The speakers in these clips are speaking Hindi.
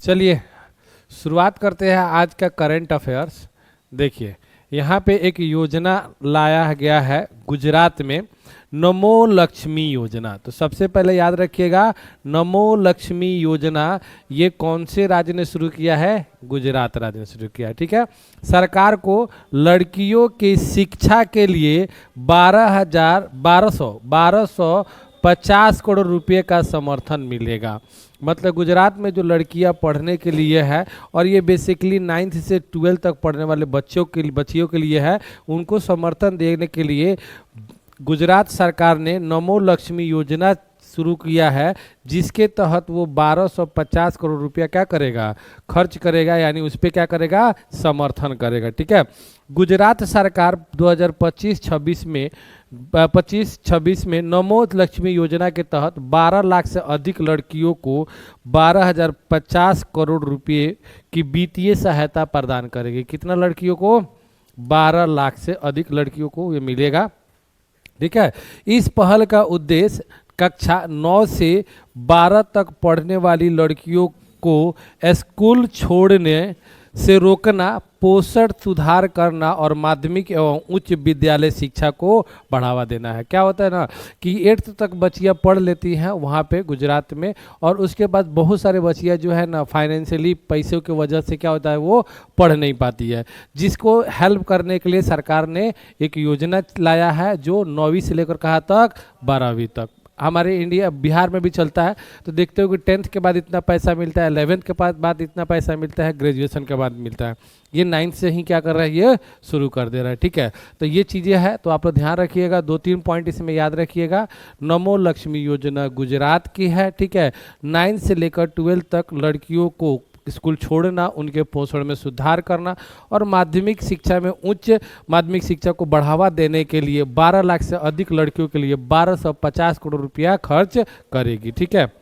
चलिए शुरुआत करते हैं आज का करंट अफेयर्स। देखिए यहाँ पे एक योजना लाया गया है गुजरात में, नमो लक्ष्मी योजना। तो सबसे पहले याद रखिएगा, नमो लक्ष्मी योजना ये कौन से राज्य ने शुरू किया है? गुजरात राज्य ने शुरू किया है। ठीक है, सरकार को लड़कियों की शिक्षा के लिए 1250 करोड़ रुपए का समर्थन मिलेगा। मतलब गुजरात में जो लड़कियां पढ़ने के लिए है, और ये बेसिकली 9th से 12th तक पढ़ने वाले बच्चियों के लिए है, उनको समर्थन देने के लिए गुजरात सरकार ने नमो लक्ष्मी योजना शुरू किया है, जिसके तहत वो 1250 करोड़ रुपया क्या करेगा? खर्च करेगा, यानी उस पर क्या करेगा? समर्थन करेगा। ठीक है, गुजरात सरकार 2025-26 में नमो लक्ष्मी योजना के तहत 12 लाख से अधिक लड़कियों को 12,050 करोड़ रुपए की वित्तीय सहायता प्रदान करेगी। कितना लड़कियों को? 12 लाख से अधिक लड़कियों को ये मिलेगा। ठीक है, इस पहल का उद्देश्य कक्षा 9 से 12 तक पढ़ने वाली लड़कियों को स्कूल छोड़ने से रोकना, पोषण सुधार करना और माध्यमिक एवं उच्च विद्यालय शिक्षा को बढ़ावा देना है। क्या होता है ना कि 8th तक बच्चियां पढ़ लेती हैं वहाँ पे गुजरात में, और उसके बाद बहुत सारे बच्चियां जो है ना फाइनेंशियली पैसों की वजह से क्या होता है, वो पढ़ नहीं पाती है। जिसको हेल्प करने के लिए सरकार ने एक योजना लाया है जो 9वीं से लेकर कहाँ तक? 12वीं तक। हमारे इंडिया बिहार में भी चलता है। तो देखते हो कि 10th के बाद इतना पैसा मिलता है, 11th के बाद इतना पैसा मिलता है, ग्रेजुएशन के बाद मिलता है। ये 9th से ही क्या कर रहा है, ये शुरू कर दे रहा है। ठीक है, तो ये चीज़ें हैं, तो आप लोग ध्यान रखिएगा। 2-3 पॉइंट इसमें याद रखिएगा। नमो लक्ष्मी योजना गुजरात की है। ठीक है, 9th से लेकर 12th तक लड़कियों को स्कूल छोड़ना, उनके पोषण में सुधार करना और माध्यमिक शिक्षा में उच्च माध्यमिक शिक्षा को बढ़ावा देने के लिए 12 लाख से अधिक लड़कियों के लिए 1250 करोड़ रुपया खर्च करेगी। ठीक है,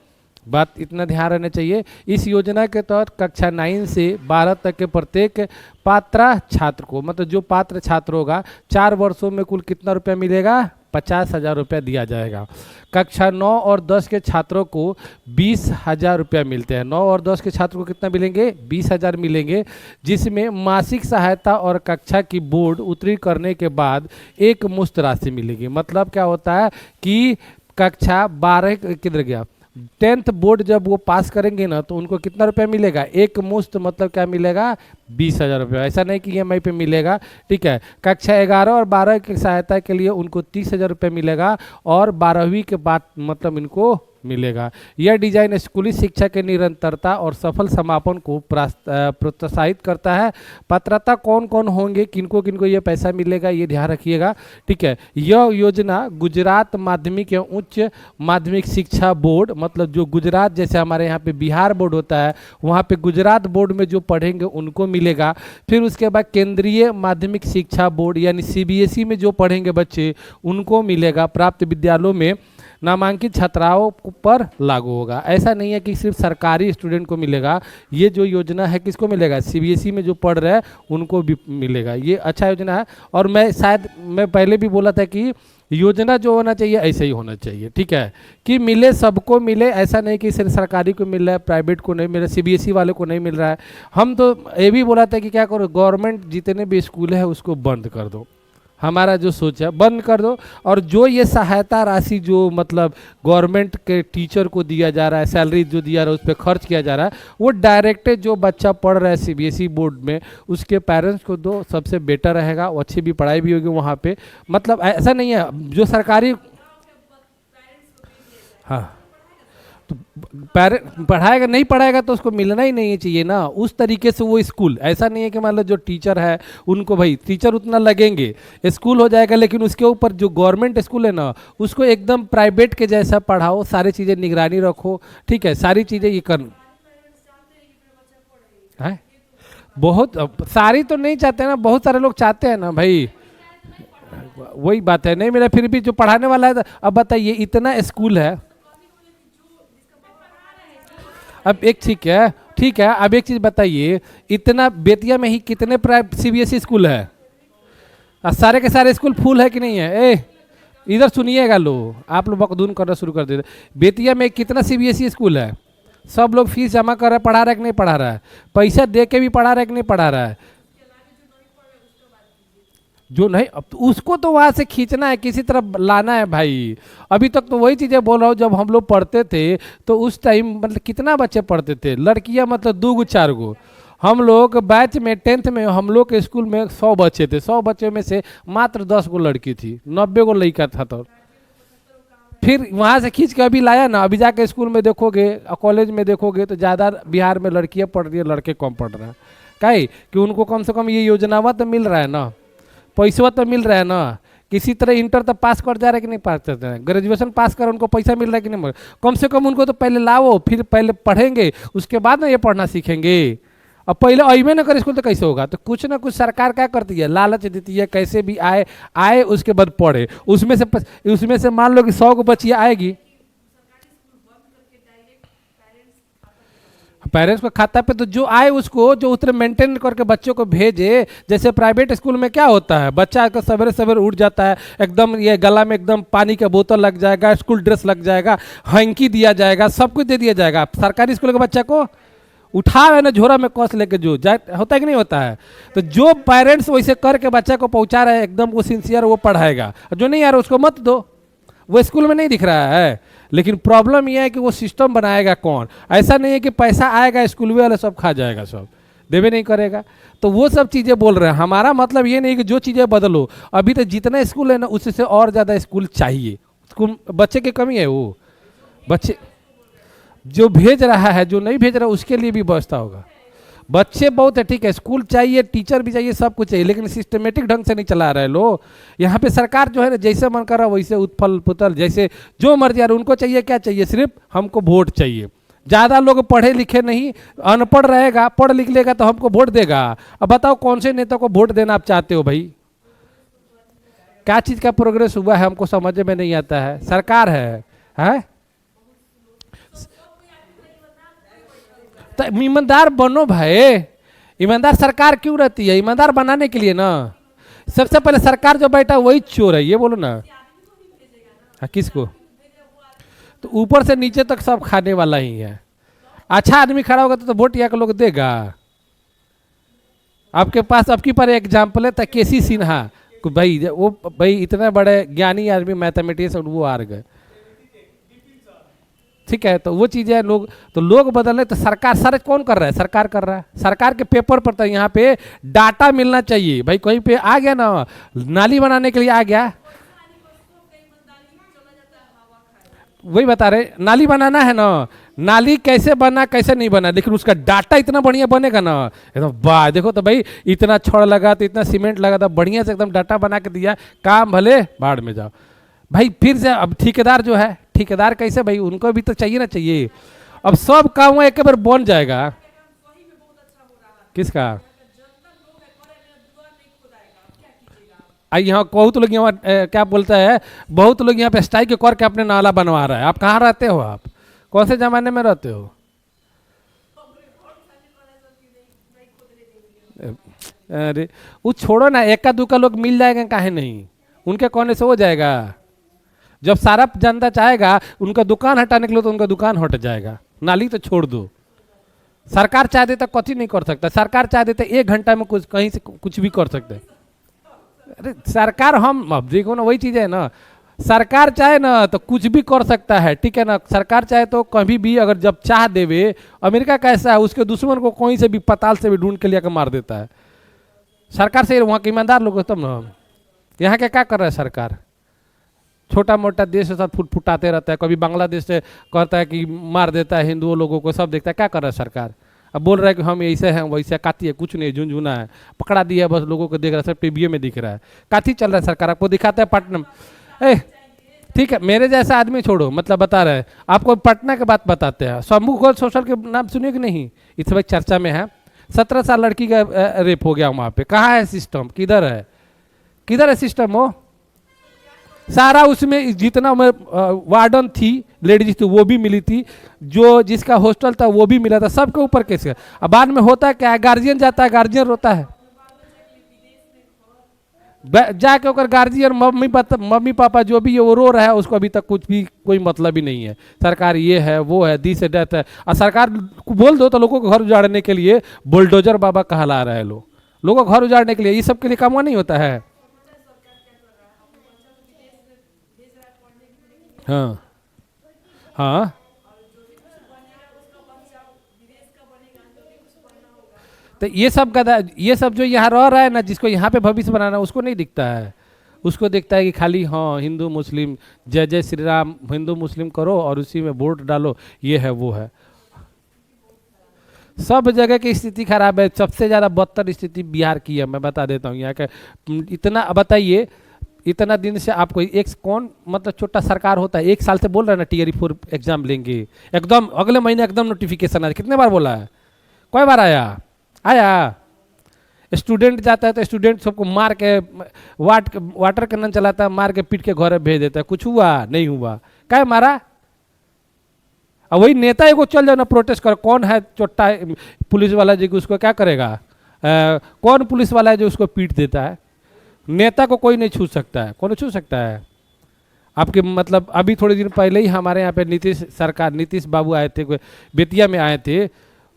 बात इतना ध्यान रहना चाहिए। इस योजना के तहत कक्षा 9 से 12 तक के प्रत्येक पात्र छात्र को, मतलब जो पात्र छात्र होगा, 4 वर्षों में कुल कितना रुपया मिलेगा? 50,000 रुपया दिया जाएगा। कक्षा 9 और 10 के छात्रों को 20,000 रुपया मिलते हैं। 9 और 10 के छात्रों को कितना मिलेंगे? 20,000 मिलेंगे, जिसमें मासिक सहायता और कक्षा की बोर्ड उत्तीर्ण करने के बाद एक मुश्त राशि मिलेगी। मतलब क्या होता है कि कक्षा 12 किधर गया, 10th बोर्ड जब वो पास करेंगे ना, तो उनको कितना रुपया मिलेगा? एक मुश्त, मतलब क्या मिलेगा? 20,000 रुपया। ऐसा नहीं कि EMI पे मिलेगा। ठीक है, कक्षा 11 और 12 की सहायता के लिए उनको 30,000 रुपया मिलेगा, और 12वीं के बाद मतलब इनको मिलेगा। यह डिजाइन स्कूली शिक्षा के निरंतरता और सफल समापन को प्रोत्साहित करता है। पात्रता कौन कौन होंगे, किनको किनको ये पैसा मिलेगा, ये ध्यान रखिएगा। ठीक है, यह योजना गुजरात माध्यमिक एवं उच्च माध्यमिक शिक्षा बोर्ड, मतलब जो गुजरात जैसे हमारे यहाँ पे बिहार बोर्ड होता है, वहाँ पे गुजरात बोर्ड में जो पढ़ेंगे उनको मिलेगा। फिर उसके बाद केंद्रीय माध्यमिक शिक्षा बोर्ड यानी CBSE में जो पढ़ेंगे बच्चे, उनको मिलेगा। प्राप्त विद्यालयों में नामांकित छात्राओं पर लागू होगा। ऐसा नहीं है कि सिर्फ सरकारी स्टूडेंट को मिलेगा। ये जो योजना है किसको मिलेगा? CBSE में जो पढ़ रहे हैं उनको भी मिलेगा। ये अच्छा योजना है, और मैं पहले भी बोला था कि योजना जो होना चाहिए ऐसे ही होना चाहिए। ठीक है, कि मिले, सबको मिले। ऐसा नहीं कि सिर्फ सरकारी को मिल रहा है, प्राइवेट को नहीं मिल रहा है, CBSE वाले को नहीं मिल रहा है। हम तो ये भी बोला था कि क्या करो, गवर्नमेंट जितने भी स्कूल है उसको बंद कर दो। हमारा जो सोच है बंद कर दो, और जो ये सहायता राशि जो मतलब गवर्नमेंट के टीचर को दिया जा रहा है, सैलरी जो दिया रहा है, उस पर खर्च किया जा रहा है, वो डायरेक्ट जो बच्चा पढ़ रहा है CBSE बोर्ड में, उसके पेरेंट्स को दो, सबसे बेटर रहेगा। वो अच्छी भी पढ़ाई भी होगी वहाँ पे। मतलब ऐसा नहीं है जो सरकारी, हाँ, तो पढ़ाएगा नहीं पढ़ाएगा तो उसको मिलना ही नहीं चाहिए ना उस तरीके से वो स्कूल। ऐसा नहीं है कि मान लो जो टीचर है उनको, भाई टीचर उतना लगेंगे, स्कूल हो जाएगा, लेकिन उसके ऊपर जो गवर्नमेंट स्कूल है ना, उसको एकदम प्राइवेट के जैसा पढ़ाओ, सारी चीज़ें निगरानी रखो। ठीक है, सारी चीज़ें ये कर है। बहुत सारी तो नहीं चाहते ना, बहुत सारे लोग चाहते हैं ना भाई, वही बात है। नहीं मेरा फिर भी जो पढ़ाने वाला है, अब बताइए इतना स्कूल है। अब एक ठीक है, अब एक चीज़ बताइए, इतना बेतिया में ही कितने CBSE स्कूल है? सारे के सारे स्कूल फुल है कि नहीं है? इधर सुनिएगा, लो आप लोग बकदून करना शुरू कर देते। बेतिया में कितना CBSE स्कूल है? सब लोग फीस जमा कर रहा है, पढ़ा रहा है कि नहीं पढ़ा रहा है, पैसा दे के भी पढ़ा रहा है कि नहीं पढ़ा रहा है। जो नहीं, अब तो उसको तो वहां से खींचना है, किसी तरह लाना है भाई। अभी तक तो वही चीजें बोल रहा हूँ, जब हम लोग पढ़ते थे तो उस टाइम मतलब कितना बच्चे पढ़ते थे, लड़कियां मतलब 2 गो 4 गो। हम लोग बैच में 10th में हम लोग के स्कूल में 100 बच्चे थे, 100 बच्चों में से मात्र 10 गो लड़की थी, 90 गो लड़का था। तो फिर वहां से खींच के अभी लाया ना, अभी जाके स्कूल में देखोगे, कॉलेज में देखोगे तो ज़्यादा बिहार में लड़कियां पढ़ रही है, लड़के कम पढ़ रहे हैं। काहे कि उनको कम से कम ये योजनावा तो मिल रहा है ना, पैसा तो मिल रहा है ना, किसी तरह इंटर तो पास कर जा रहे कि नहीं पास करते हैं, ग्रेजुएशन पास कर उनको पैसा मिल रहा है कि नहीं मिल रहा है? कम से कम उनको तो पहले लाओ, फिर पहले पढ़ेंगे, उसके बाद ना ये पढ़ना सीखेंगे। अब पहले अइबे ना कर स्कूल तो कैसे होगा? तो कुछ ना कुछ सरकार क्या करती है, लालच देती है, कैसे भी आए आए उसके बाद पढ़े। उसमें से मान लो कि 100 को बच्चियाँ आएगी, पेरेंट्स को खाता पे तो जो आए उसको, जो उतने मेंटेन करके बच्चों को भेजे। जैसे प्राइवेट स्कूल में क्या होता है, बच्चा का सवेरे सवेरे उठ जाता है, एकदम ये गला में एकदम पानी का बोतल लग जाएगा, स्कूल ड्रेस लग जाएगा, हैंकी दिया जाएगा, सब कुछ दे दिया जाएगा। सरकारी स्कूल के बच्चा को उठा है ना झोरा में कस लेके जो जाए, होता है कि नहीं होता है? तो जो पेरेंट्स वैसे करके बच्चा को पहुंचा रहे हैं एकदम वो सिंसियर, वो पढ़ाएगा। जो नहीं यार उसको मत दो, वो स्कूल में नहीं दिख रहा है। लेकिन प्रॉब्लम यह है कि वो सिस्टम बनाएगा कौन? ऐसा नहीं है कि पैसा आएगा स्कूल वाले सब खा जाएगा, सब देवे नहीं करेगा। तो वो सब चीज़ें बोल रहे हैं। हमारा मतलब ये नहीं कि जो चीज़ें बदलो, अभी तो जितना स्कूल है ना उससे और ज़्यादा स्कूल चाहिए। स्कूल बच्चे की कमी है, वो बच्चे जो भेज रहा है, जो नहीं भेज रहा उसके लिए भी व्यवस्था होगा। बच्चे बहुत है, ठीक है, स्कूल चाहिए, टीचर भी चाहिए, सब कुछ चाहिए, लेकिन सिस्टमेटिक ढंग से नहीं चला रहे लोग। यहाँ पे सरकार जो है ना जैसे मन कर रहा वैसे उथल पुथल, जैसे जो मर्जी आ रहा, उनको चाहिए क्या चाहिए, सिर्फ हमको वोट चाहिए। ज़्यादा लोग पढ़े लिखे नहीं, अनपढ़ रहेगा, पढ़ लिख लेगा तो हमको वोट देगा। अब बताओ कौन से नेता को वोट देना आप चाहते हो भाई? क्या चीज़ का प्रोग्रेस हुआ है हमको समझ में नहीं आता है। सरकार है? तो ईमानदार बनो भाई। ईमानदार सरकार क्यों रहती है? ईमानदार बनाने के लिए ना। सबसे पहले सरकार जो बैठा वही चोर है, ये बोलो ना। हाँ, किसको? तो ऊपर से नीचे तक सब खाने वाला ही है। अच्छा आदमी खड़ा होगा तो वोट यहाँ के लोग देगा। आपके पास आपकी पर एग्जाम्पल है तकेसी सिन्हा, भाई वो भाई इतने बड़े ज्ञानी आदमी, मैथमेटिक्स, वो हार गए। ठीक है, तो वो चीज़ें लोग बदल रहे। तो सरकार सारे कौन कर रहा है? सरकार कर रहा है। सरकार के पेपर पर तो यहाँ पे डाटा मिलना चाहिए भाई। कहीं पे आ गया ना, नाली बनाने के लिए आ गया, वही बता रहे, नाली बनाना है ना, नाली कैसे बना कैसे नहीं बना, लेकिन उसका डाटा इतना बढ़िया बनेगा ना, एकदम वाह। देखो तो भाई इतना छड़ लगा, तो इतना सीमेंट लगा था, बढ़िया से एकदम डाटा बना के दिया, काम भले बाढ़ में जाओ भाई। फिर से अब ठेकेदार जो है, ठेकेदार कैसे भाई, उनको भी तो चाहिए ना, चाहिए। अब सब काम एक बार बन जाएगा। किसका? यहाँ बहुत लोग यहाँ क्या बोलता है, बहुत लोग यहाँ पे स्ट्राइक करके अपने नाला बनवा रहा है। आप कहाँ रहते हो? आप कौन से जमाने में रहते हो? अरे वो छोड़ो ना, एक का दूका लोग मिल जाएगा, काहे नहीं, उनके कोने से हो जाएगा। जब सारा जनता चाहेगा उनका दुकान हटाने के लिए तो उनका दुकान हट जाएगा। नाली तो छोड़ दो, सरकार चाह देता कथी नहीं कर सकता। सरकार चाह देता 1 घंटा में कुछ कहीं से कुछ भी कर सकते। अरे सरकार, हम अब देखो ना, वही चीज़ है ना, सरकार चाहे ना तो कुछ भी कर सकता है, ठीक है ना। सरकार चाहे तो कभी भी अगर जब चाह देवे, अमेरिका कैसा है, उसके दुश्मन को कहीं से भी पताल से भी ढूंढ के लिया मार देता है। सरकार से वहाँ के ईमानदार लोग तब ना। यहाँ के क्या कर रहा है सरकार? छोटा मोटा देश के साथ फुटाते रहता है, कभी बांग्लादेश से कहता है कि मार देता है हिंदुओं लोगों को, सब देखता है। क्या कर रहा है सरकार? अब बोल रहा है कि हम ऐसे हैं वैसे, काती है, कुछ नहीं, झुंझुना है, पकड़ा दिया, बस लोगों को देख रहा है, सब टीवी में दिख रहा है। काती चल रहा है सरकार, आपको दिखाता है पटना में। ठीक है, मेरे जैसा आदमी छोड़ो, मतलब बता रहे हैं आपको, पटना के बात बताते हैं। शंभू घोष सोशल के नाम सुनिए कि नहीं? इस वक्त चर्चा में है। 17 साल लड़की का रेप हो गया वहाँ पे। कहाँ है सिस्टम? किधर है? किधर है सिस्टम? वो सारा उसमें जितना वार्डन थी, लेडीज थी, वो भी मिली थी, जो जिसका हॉस्टल था वो भी मिला था, सबके ऊपर केस है। अब बाद में होता है क्या है, गार्जियन जाता है, गार्जियन रोता है। जाके ओकर गार्जियन मम्मी पापा जो भी है वो रो रहा है, उसको अभी तक कुछ भी कोई मतलब ही नहीं है। सरकार ये है वो है, दिस है डेथ है, और सरकार को बोल दो तो लोगों को घर उजाड़ने के लिए बुलडोजर बाबा कहला रहा है। लोगों को घर उजाड़ने के लिए, ये सब के लिए काम नहीं होता है। हाँ हाँ, तो ये सब जो यहाँ रह रहा है ना, जिसको यहाँ पे भविष्य बनाना, उसको नहीं दिखता है। उसको दिखता है कि खाली हाँ हिंदू मुस्लिम, जय जय श्री राम, हिंदू मुस्लिम करो और उसी में वोट डालो, ये है वो है। सब जगह की स्थिति खराब है। सबसे ज़्यादा बदतर स्थिति बिहार की है, मैं बता देता हूँ यहाँ का। इतना बताइए, इतना दिन से आपको एक कौन मतलब छोटा सरकार होता है, एक साल से बोल रहा है ना टीआरई 4 एग्जाम लेंगे, एकदम अगले महीने एकदम नोटिफिकेशन आया। कितने बार बोला है? कई बार आया? स्टूडेंट जाता है तो स्टूडेंट सबको मार के, वाटर कैनन चलाता है, मार के पीट के घर भेज देता है। कुछ हुआ? नहीं हुआ। क्या मारा? अब वही नेता एगो चल जाओ ना प्रोटेस्ट कर, कौन है चोट्टा पुलिस वाला जी को, उसको क्या करेगा? कौन पुलिस वाला है जो उसको पीट देता है? नेता को कोई नहीं छू सकता है। कौन छू सकता है? आपके मतलब अभी थोड़े दिन पहले ही हमारे यहाँ पे नीतीश बाबू आए थे, बेतिया में आए थे।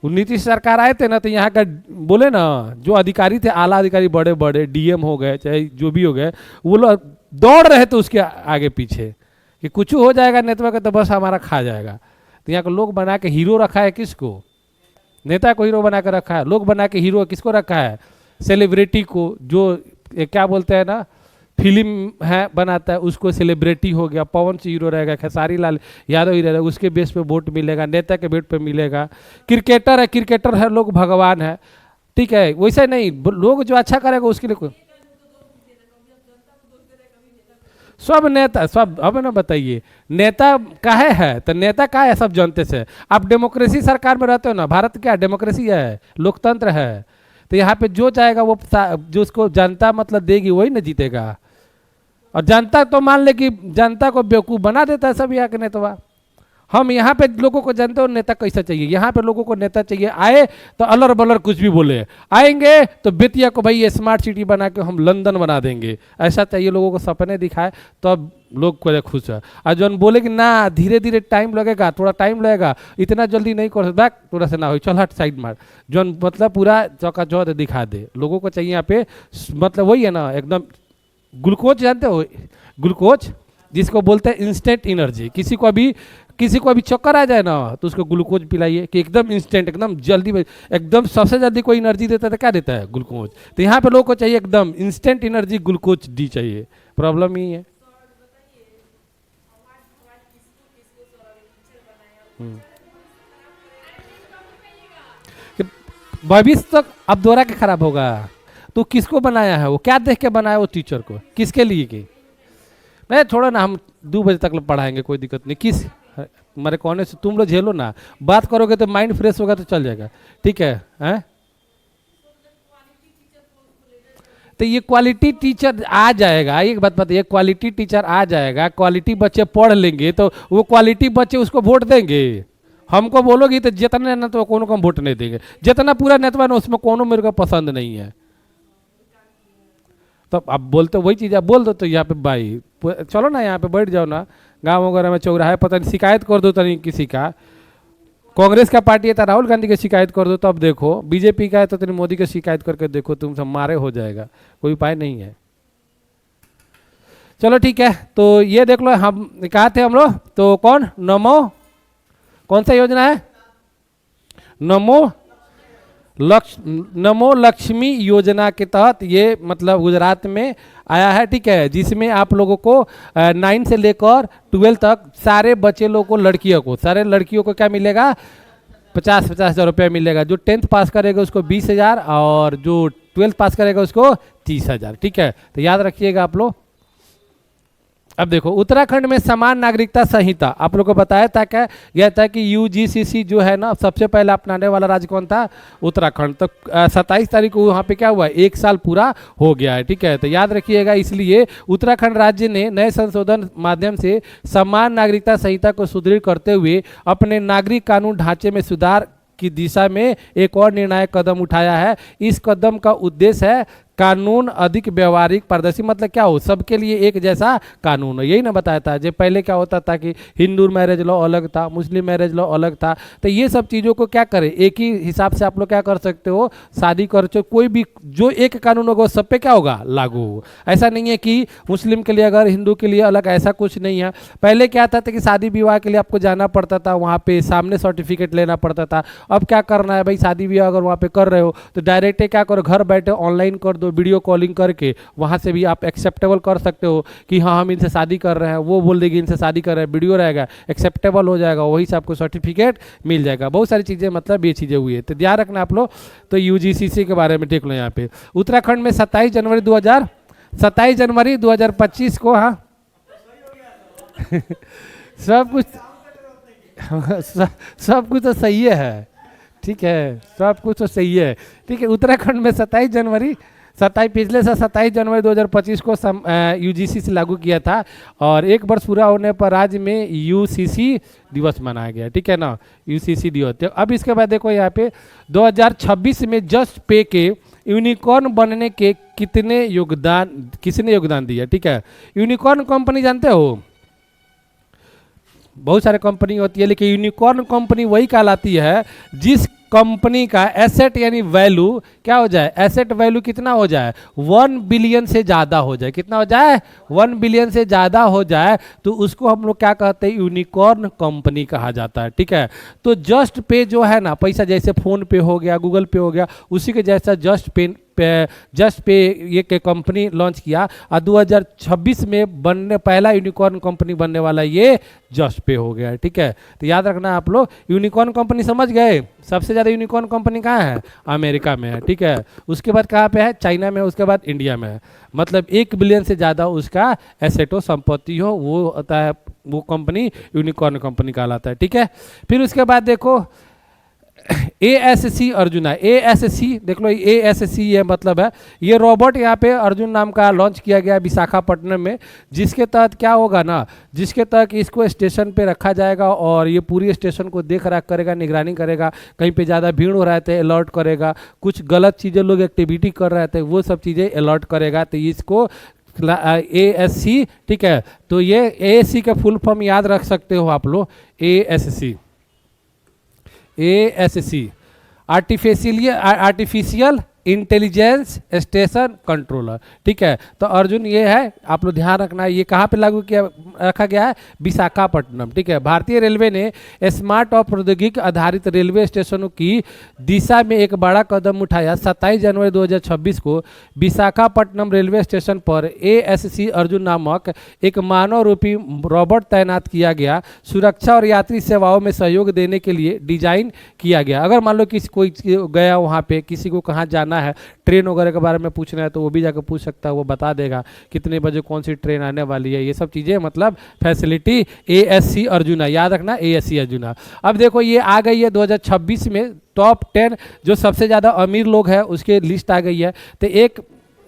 वो नीतीश सरकार आए थे ना, तो यहाँ का बोले ना जो अधिकारी थे, आला अधिकारी, बड़े बड़े डीएम हो गए चाहे जो भी हो गए, वो लोग दौड़ रहे थे उसके आगे पीछे कि कुछ हो जाएगा नेतवा का तो बस हमारा खा जाएगा। तो यहाँ को लोग बना के हीरो रखा है। किसको? नेता को हीरो बना के रखा है। लोग बना के हीरो किसको रखा है? सेलिब्रिटी को, जो क्या बोलते हैं ना, फिल्म है बनाता है, उसको सेलिब्रिटी हो गया। पवन सिंह हीरो रहेगा, खेसारी लाल यादव ही रहेगा, उसके बेस पे वोट मिलेगा, नेता के बेट पे मिलेगा। क्रिकेटर है लोग भगवान है, ठीक है? वैसे नहीं, लोग जो अच्छा करेगा उसके लिए सब नेता सब। अब ना बताइए नेता काहे है, तो नेता का है सब जनते से। आप डेमोक्रेसी सरकार में रहते हो ना, भारत क्या डेमोक्रेसी है, लोकतंत्र है। तो यहाँ पे जो चाहेगा वो, जो उसको जनता मतलब देगी वही ना जीतेगा। और जनता तो मान ले कि जनता को बेवकूफ़ बना देता है सब यहाँ के नेता। हम यहाँ पे लोगों को जानते हो नेता कैसा चाहिए। यहाँ पे लोगों को नेता चाहिए आए तो अलर बलर कुछ भी बोले, आएंगे तो बेतिया को भाई ये स्मार्ट सिटी बना के हम लंदन बना देंगे, ऐसा चाहिए लोगों को, सपने दिखाए तो अब लोग को खुश है। और जो बोले कि ना धीरे धीरे टाइम लगेगा, थोड़ा टाइम लगेगा, इतना जल्दी नहीं कर सकता, थोड़ा सा ना हो, चल हट साइड मार, जो मतलब पूरा चौकाचौंध दिखा दे। लोगों को चाहिए यहाँ पे मतलब वही है ना, एकदम ग्लूकोज, जानते हो ग्लूकोज जिसको बोलते हैं इंस्टेंट एनर्जी। किसी को अभी चक्कर आ जाए ना तो उसको ग्लूकोज पिलाइए कि एकदम इंस्टेंट, एकदम जल्दी में, एकदम सबसे जल्दी कोई एनर्जी देता है तो क्या देता है? ग्लूकोज। तो यहाँ पे लोगों को चाहिए एकदम इंस्टेंट एनर्जी, ग्लूकोज डी चाहिए। प्रॉब्लम ही है। भविष्य तक अब दोहरा के खराब होगा। तो किसको बनाया है वो? क्या देख के बनाया वो टीचर को? किसके लिए की? नहीं छोड़ो ना, हम 2 बजे तक पढ़ाएंगे, कोई दिक्कत नहीं। किस हमारे कोने से तुम लोग झेलो ना, बात करोगे तो माइंड फ्रेश होगा तो चल जाएगा, ठीक है? हैं? तो ये क्वालिटी टीचर आ जाएगा, एक बात बताइए, क्वालिटी टीचर आ जाएगा, क्वालिटी बच्चे पढ़ लेंगे तो वो क्वालिटी बच्चे उसको वोट देंगे। हमको बोलोगी तो जितना ना तो कोनो को हम वोट नहीं देंगे, जितना पूरा नेतवा ना उसमें कोनो मेरे को पसंद नहीं है। तो अब बोलते वही चीज़ आप बोल दो तो यहाँ पे भाई चलो ना, यहाँ पे बैठ जाओ ना, गांव वगैरह में चौराहे पता नहीं शिकायत कर दो तो नहीं किसी का। कांग्रेस का पार्टी है तो राहुल गांधी की शिकायत कर दो, तब देखो बीजेपी का है तो तेरे मोदी की शिकायत करके देखो, तुम सब मारे हो जाएगा, कोई उपाय नहीं है। चलो ठीक है, तो ये देख लो, हम कहा थे हम लोग तो कौन कौन सा योजना है? नमो लक्ष्मी योजना के तहत ये मतलब गुजरात में आया है, ठीक है? जिसमें आप लोगों को 9 से लेकर 12 तक सारे बच्चे लोगों को, सारे लड़कियों को क्या मिलेगा? 50-50 हज़ार रुपया मिलेगा। जो 10th पास करेगा उसको 20,000 और जो 12th पास करेगा उसको 30,000, ठीक है? तो याद रखिएगा आप लोग। अब देखो उत्तराखंड में समान नागरिकता संहिता आप लोग को बताया था क्या गया था कि यूजीसीसी जो है ना सबसे पहले अपनाने वाला राज्य कौन था? उत्तराखंड। तो 27 तारीख को वहाँ पे क्या हुआ? 1 साल पूरा हो गया है, ठीक है? तो याद रखिएगा, इसलिए उत्तराखंड राज्य ने नए संशोधन माध्यम से समान नागरिकता संहिता को सुदृढ़ करते हुए अपने नागरिक कानून ढांचे में सुधार की दिशा में एक और निर्णायक कदम उठाया है। इस कदम का उद्देश्य है कानून अधिक व्यवहारिक पारदर्शी, मतलब क्या हो, सबके लिए एक जैसा कानून हो, यही ना बताया था। जब पहले क्या होता था कि हिंदू मैरिज लॉ अलग था, मुस्लिम मैरिज लॉ अलग था, तो ये सब चीज़ों को क्या करें, एक ही हिसाब से आप लोग क्या कर सकते हो, शादी कर चो, कोई भी जो एक कानून होगा सब पे क्या होगा, लागू हो। ऐसा नहीं है कि मुस्लिम के लिए अगर हिंदू के लिए अलग, ऐसा कुछ नहीं है। पहले क्या था कि शादी विवाह के लिए आपको जाना पड़ता था, वहाँ पे सामने सर्टिफिकेट लेना पड़ता था। अब क्या करना है भाई, शादी विवाह अगर वहाँ पे कर रहे हो तो डायरेक्ट क्या करो, घर बैठे ऑनलाइन कर दो, वीडियो कॉलिंग करके वहाँ से भी आप एक्सेप्टेबल कर सकते हो कि हाँ हम इनसे शादी कर रहे हैं, वो बोल देगी इनसे शादी कर रहे हैं, वीडियो रहेगा, एक्सेप्टेबल हो जाएगा, वही से आपको सर्टिफिकेट मिल जाएगा। बहुत सारी चीज़ें मतलब ये चीज़ें हुई है, तो ध्यान रखना आप लोग। तो यूजीसीसी के बारे में देख लो यहाँ पे। उत्तराखंड में 27 जनवरी 2025 को, हाँ सब कुछ सब कुछ तो सही है, ठीक है, सब कुछ तो सही है, ठीक है। उत्तराखंड में 27 जनवरी 27 जनवरी 2025 को यूजीसी से लागू किया था, और एक वर्ष पूरा होने पर राज्य में यूसीसी दिवस मनाया गया, ठीक है ना, यूसीसी दिवस। तो अब इसके बाद देखो यहाँ पे 2026 में जस्ट पे के यूनिकॉर्न बनने के किसने योगदान दिया, ठीक है। यूनिकॉर्न कंपनी जानते हो, बहुत सारे कंपनी होती है, लेकिन यूनिकॉर्न कंपनी वही कहलाती है जिस कंपनी का एसेट यानी वैल्यू क्या हो जाए, एसेट वैल्यू कितना हो जाए, 1 बिलियन से ज़्यादा हो जाए। कितना हो जाए, 1 बिलियन से ज़्यादा हो जाए, तो उसको हम लोग क्या कहते हैं, यूनिकॉर्न कंपनी कहा जाता है, ठीक है। तो जस्ट पे जो है ना, पैसा जैसे फोन पे हो गया, गूगल पे हो गया, उसी के जैसा जस्ट पे ये के कंपनी लॉन्च किया, और 2026 में बनने पहला यूनिकॉर्न कंपनी बनने वाला ये जस्ट पे हो गया, ठीक है। तो याद रखना आप लोग, यूनिकॉर्न कंपनी समझ गए। सबसे ज़्यादा यूनिकॉर्न कंपनी कहाँ है, अमेरिका में है, ठीक है। उसके बाद कहाँ पे है, चाइना में, उसके बाद इंडिया में है। मतलब 1 बिलियन से ज़्यादा उसका एसेट हो, संपत्ति हो, वो होता है, वो कंपनी यूनिकॉर्न कंपनी कहलाता है, ठीक है। फिर उसके बाद देखो ASC अर्जुना, ASC देख लो, ASC ये मतलब है, ये रोबोट यहाँ पे अर्जुन नाम का लॉन्च किया गया विशाखापट्टनम में, जिसके तहत क्या होगा ना, जिसके तहत इसको स्टेशन पे रखा जाएगा और ये पूरी स्टेशन को देख रेख करेगा, निगरानी करेगा, कहीं पे ज़्यादा भीड़ हो रहा है अलर्ट करेगा, कुछ गलत चीज़ें लोग एक्टिविटी कर रहे थे वो सब चीज़ें अलर्ट करेगा। तो इसको ASC, ठीक है। तो ये ASC का फुल फॉर्म याद रख सकते हो आप लोग, ASC artificial intelligence station controller, ठीक है। तो अर्जुन ये है, आप लोग ध्यान रखना है, ये कहाँ पे लागू किया रखा गया है, विशाखापट्टनम, ठीक है। भारतीय रेलवे ने स्मार्ट और प्रौद्योगिकी आधारित रेलवे स्टेशनों की दिशा में एक बड़ा कदम उठाया। 27 जनवरी 2026 को विशाखापट्टनम रेलवे स्टेशन पर ASC अर्जुन नामक एक मानव रूपी रोबोट तैनात किया गया, सुरक्षा और यात्री सेवाओं में सहयोग देने के लिए डिजाइन किया गया। अगर मान लो किसी कोई गया वहाँ पे, किसी को कहाँ जाना है, ट्रेन वगैरह के बारे में पूछना है, तो वो भी जाकर पूछ सकता है, वो बता देगा कितने बजे कौन सी ट्रेन आने वाली है, ये सब चीज़ें मतलब फैसिलिटी ASC अर्जुना, याद रखना ASC अर्जुना। अब देखो ये आ गई है 2026 में टॉप 10 जो सबसे ज़्यादा अमीर लोग हैं उसके लिस्ट आ गई है। तो एक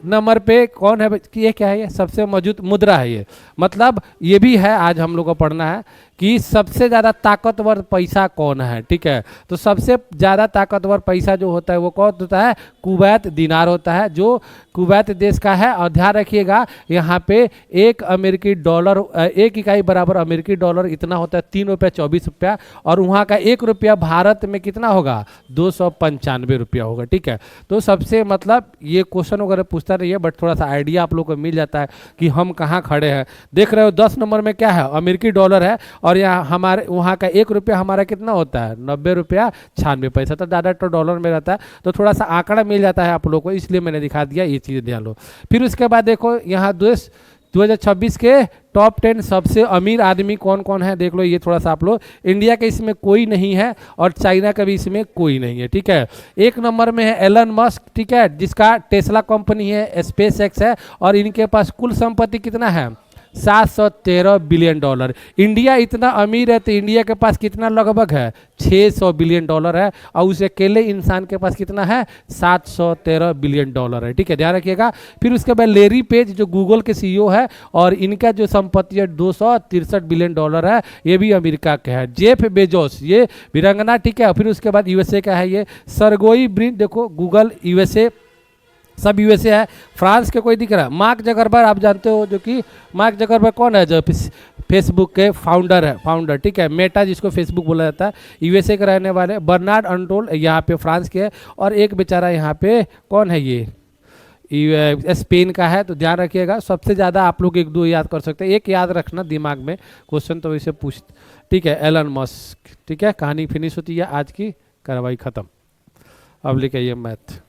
नंबर पे कौन है, ये क्या है, ये सबसे मौजूद मुद्रा है, ये मतलब ये भी है, आज हम लोग को पढ़ना है कि सबसे ज़्यादा ताकतवर पैसा कौन है, ठीक है। तो सबसे ज़्यादा ताकतवर पैसा जो होता है वो कौन होता है, कुवैत दिनार होता है, जो कुवैत देश का है। और ध्यान रखिएगा यहाँ पे एक अमेरिकी डॉलर, एक इकाई बराबर अमेरिकी डॉलर इतना होता है 3 रुपया 24 रुपया, और वहाँ का 1 रुपया भारत में कितना होगा, 295 रुपया होगा, ठीक है। तो सबसे मतलब ये क्वेश्चन वगैरह पूछता नहीं है, बट थोड़ा सा आइडिया आप लोग को मिल जाता है कि हम कहाँ खड़े हैं। देख रहे हो 10 नंबर में क्या है, अमेरिकी डॉलर है, और यहाँ हमारे वहाँ का 1 रुपया हमारा कितना होता है, 90 रुपया 96 पैसा, तो ज़्यादा तो डॉलर में रहता है, तो थोड़ा सा आंकड़ा मिल जाता है आप लोग को, इसलिए मैंने दिखा दिया, ये चीज़ ध्यान लो। फिर उसके बाद देखो यहाँ 2026 के टॉप 10 सबसे अमीर आदमी कौन कौन है, देख लो, ये थोड़ा सा आप लोग, इंडिया के इसमें कोई नहीं है और चाइना का भी इसमें कोई नहीं है, ठीक है। 1 नंबर में है एलन मस्क, ठीक है, जिसका टेस्ला कंपनी है, स्पेस एक्स है, और इनके पास कुल संपत्ति कितना है, 713 बिलियन डॉलर। इंडिया इतना अमीर है तो इंडिया के पास कितना लगभग है, 600 बिलियन डॉलर है, और उस अकेले इंसान के पास कितना है, 713 बिलियन डॉलर है, ठीक है, ध्यान रखिएगा। फिर उसके बाद लेरी पेज जो गूगल के CEO है, और इनका जो संपत्ति है 263 बिलियन डॉलर है, ये भी अमेरिका का है। जेफ बेजोस ये वीरंगना, ठीक है। फिर उसके बाद USA का है ये सरगोई ब्रिन, देखो गूगल USA सब यूएसए है। फ्रांस के कोई दिख रहा है? मार्क जकरबर्ग आप जानते हो, जो कि मार्क जकरबर्ग कौन है? जो फेसबुक के फाउंडर है, फाउंडर, ठीक है। मेटा जिसको फेसबुक बोला जाता है, यूएसए के रहने वाले। बर्नार्ड अर्नोल्ड यहाँ पे फ्रांस के है, और एक बेचारा यहाँ पे कौन है? ये स्पेन का है। तो ध्यान रखिएगा, सबसे ज़्यादा आप लोग एक दो याद कर सकते हैं, एक याद रखना दिमाग में, क्वेश्चन तो वैसे पूछ, ठीक है। एलन मस्क, ठीक है। कहानी फिनिश होती है, आज की कार्रवाई खत्म। अब लेके आइए मैथ।